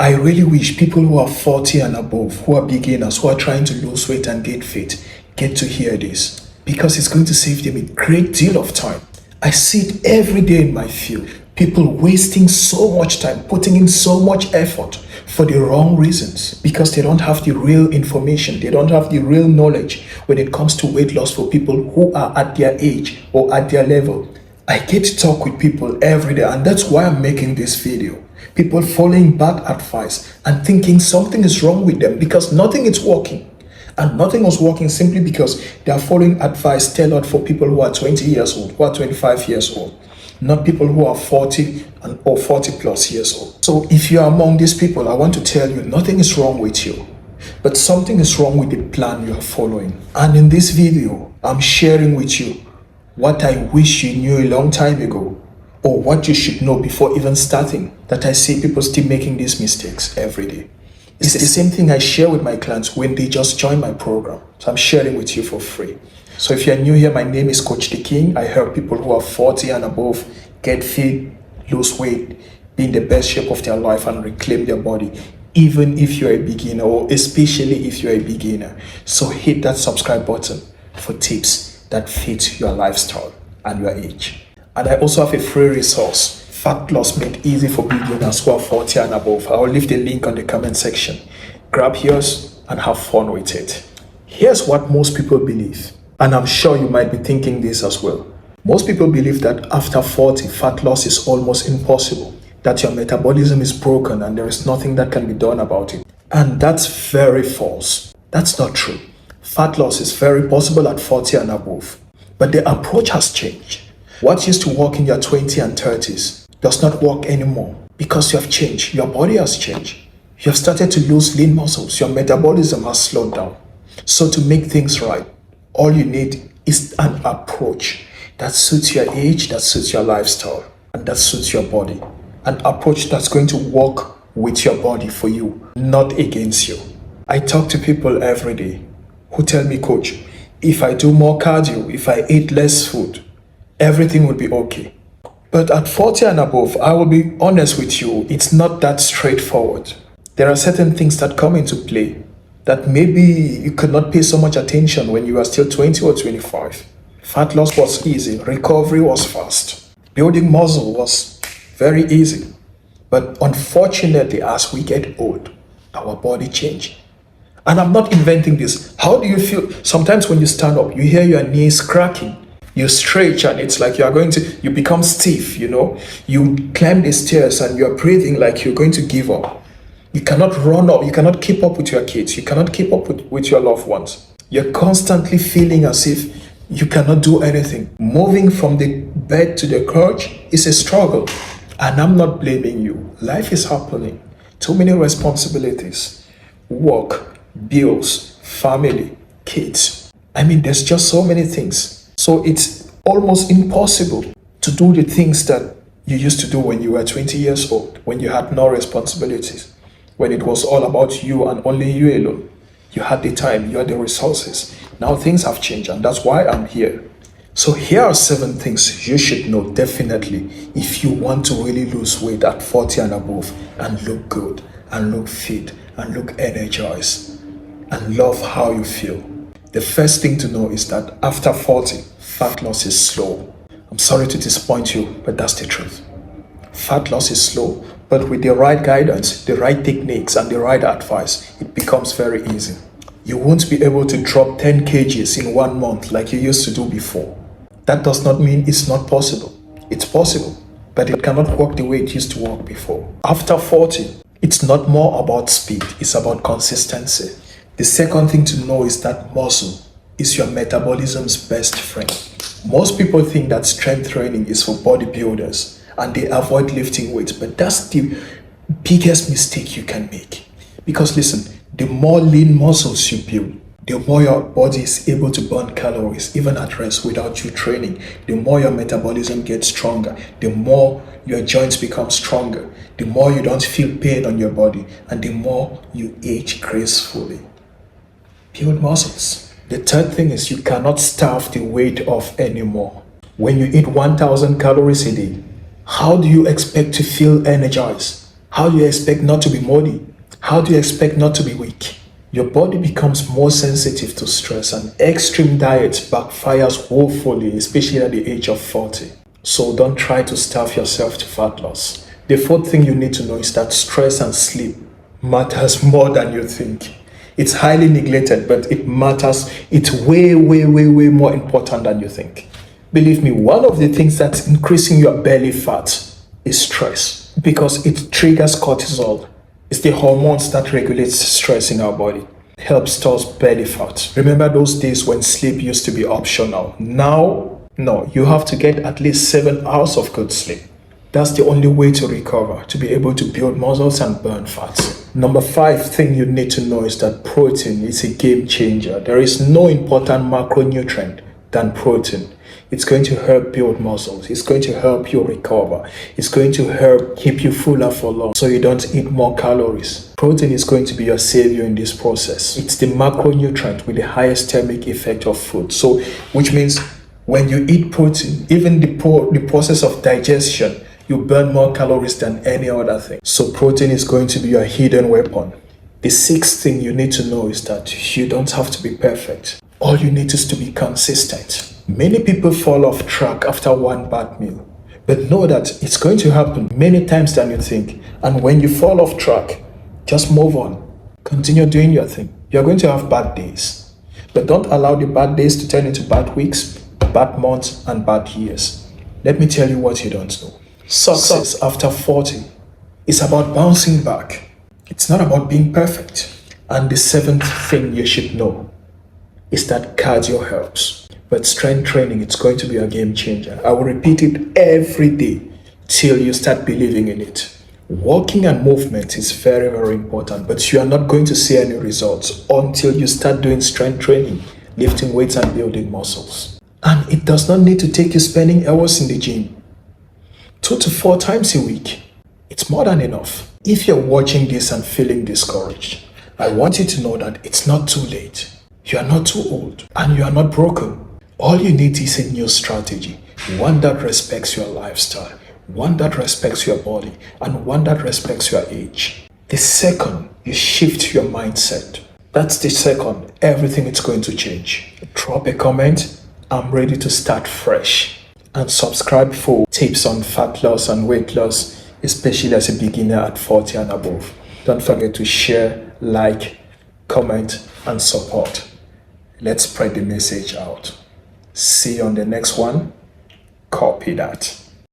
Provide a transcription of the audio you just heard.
I really wish people who are 40 and above, who are beginners, who are trying to lose weight and gain fit, get to hear this because it's going to save them a great deal of time. I see it every day in my field. People wasting so much time, putting in so much effort for the wrong reasons because they don't have the real information, they don't have the real knowledge when it comes to weight loss for people who are at their age or at their level. I get to talk with people every day, and that's why I'm making this video. People following bad advice and thinking something is wrong with them because nothing is working. And nothing was working simply because they are following advice tailored for people who are 20 years old, who are 25 years old, not people who are 40 or 40 plus years old. So if you are among these people, I want to tell you nothing is wrong with you, but something is wrong with the plan you are following. And in this video, I'm sharing with you what I wish you knew a long time ago, or what you should know before even starting, that I see people still making these mistakes every day. It's the same thing I share with my clients when they just join my program. So I'm sharing with you for free. So if you're new here, my name is Coach The King. I help people who are 40 and above get fit, lose weight, be in the best shape of their life and reclaim their body, even if you're a beginner or especially if you're a beginner. So hit that subscribe button for tips that fit your lifestyle and your age. And I also have a free resource, Fat Loss Made Easy for Beginners who are 40 and above. I'll leave the link on the comment section. Grab yours and have fun with it. Here's what most people believe, and I'm sure you might be thinking this as well. Most people believe that after 40, fat loss is almost impossible, that your metabolism is broken and there is nothing that can be done about it. And that's very false. That's not true. Fat loss is very possible at 40 and above, but the approach has changed. What used to work in your 20s and 30s does not work anymore because you have changed. Your body has changed. You have started to lose lean muscles. Your metabolism has slowed down. So to make things right, all you need is an approach that suits your age, that suits your lifestyle, and that suits your body. An approach that's going to work with your body for you, not against you. I talk to people every day who tell me, Coach, if I do more cardio, if I eat less food, everything will be okay. But at 40 and above, I will be honest with you, it's not that straightforward. There are certain things that come into play that maybe you could not pay so much attention when you were still 20 or 25. Fat loss was easy, recovery was fast, building muscle was very easy. But unfortunately, as we get old, our body changes. And I'm not inventing this. How do you feel? Sometimes when you stand up, you hear your knees cracking. You stretch and it's like you become stiff, You climb the stairs and you're breathing like you're going to give up. You cannot run up, you cannot keep up with your kids, you cannot keep up with your loved ones. You're constantly feeling as if you cannot do anything. Moving from the bed to the couch is a struggle. And I'm not blaming you. Life is happening. Too many responsibilities. Work, bills, family, kids. There's just so many things. So it's almost impossible to do the things that you used to do when you were 20 years old, when you had no responsibilities, when it was all about you and only you alone. You had the time, you had the resources. Now things have changed, and that's why I'm here. So here are 7 things you should know definitely if you want to really lose weight at 40 and above and look good and look fit and look energized and love how you feel. The first thing to know is that after 40, fat loss is slow. I'm sorry to disappoint you, but that's the truth. Fat loss is slow, but with the right guidance, the right techniques, and the right advice, it becomes very easy. You won't be able to drop 10 kgs in 1 month like you used to do before. That does not mean it's not possible. It's possible, but it cannot work the way it used to work before. After 40, it's not more about speed, it's about consistency. The second thing to know is that muscle is your metabolism's best friend. Most people think that strength training is for bodybuilders and they avoid lifting weights, but that's the biggest mistake you can make. Because listen, the more lean muscles you build, the more your body is able to burn calories even at rest without you training. The more your metabolism gets stronger, the more your joints become stronger, the more you don't feel pain on your body, and the more you age gracefully. Build muscles. The third thing is you cannot starve the weight off anymore. When you eat 1,000 calories a day, how do you expect to feel energized? How do you expect not to be moody? How do you expect not to be weak? Your body becomes more sensitive to stress, and extreme diet backfires woefully, especially at the age of 40. So don't try to starve yourself to fat loss. The fourth thing you need to know is that stress and sleep matters more than you think. It's highly neglected, but it matters. It's way, way, way, way more important than you think. Believe me, one of the things that's increasing your belly fat is stress because it triggers cortisol. It's the hormones that regulates stress in our body. Helps stores belly fat. Remember those days when sleep used to be optional? Now, no, you have to get at least 7 hours of good sleep. That's the only way to recover, to be able to build muscles and burn fats. Number 5 thing you need to know is that protein is a game changer. There is no important macronutrient than protein. It's going to help build muscles. It's going to help you recover. It's going to help keep you fuller for long so you don't eat more calories. Protein is going to be your savior in this process. It's the macronutrient with the highest thermic effect of food. So, which means when you eat protein, even the process of digestion, you burn more calories than any other thing. So protein is going to be your hidden weapon. The 6th thing you need to know is that you don't have to be perfect. All you need is to be consistent. Many people fall off track after one bad meal, but know that it's going to happen many times than you think. And when you fall off track, just move on. Continue doing your thing. You're going to have bad days, but don't allow the bad days to turn into bad weeks, bad months, and bad years. Let me tell you what you don't know. Success after 40 is about bouncing back. It's not about being perfect. And the 7th thing you should know is that cardio helps. But strength training, it's going to be a game changer. I will repeat it every day till you start believing in it. Walking and movement is very, very important, but you are not going to see any results until you start doing strength training, lifting weights and building muscles. And it does not need to take you spending hours in the gym. 2 to 4 times a week. It's more than enough. If you're watching this and feeling discouraged, I want you to know that it's not too late. You are not too old and you are not broken. All you need is a new strategy, one that respects your lifestyle, one that respects your body, and one that respects your age. The second you shift your mindset, that's the second everything is going to change. Drop a comment. I'm ready to start fresh. And subscribe for tips on fat loss and weight loss, especially as a beginner at 40 and above. Don't forget to share, like, comment, and support. Let's spread the message out. See you on the next one. Copy that.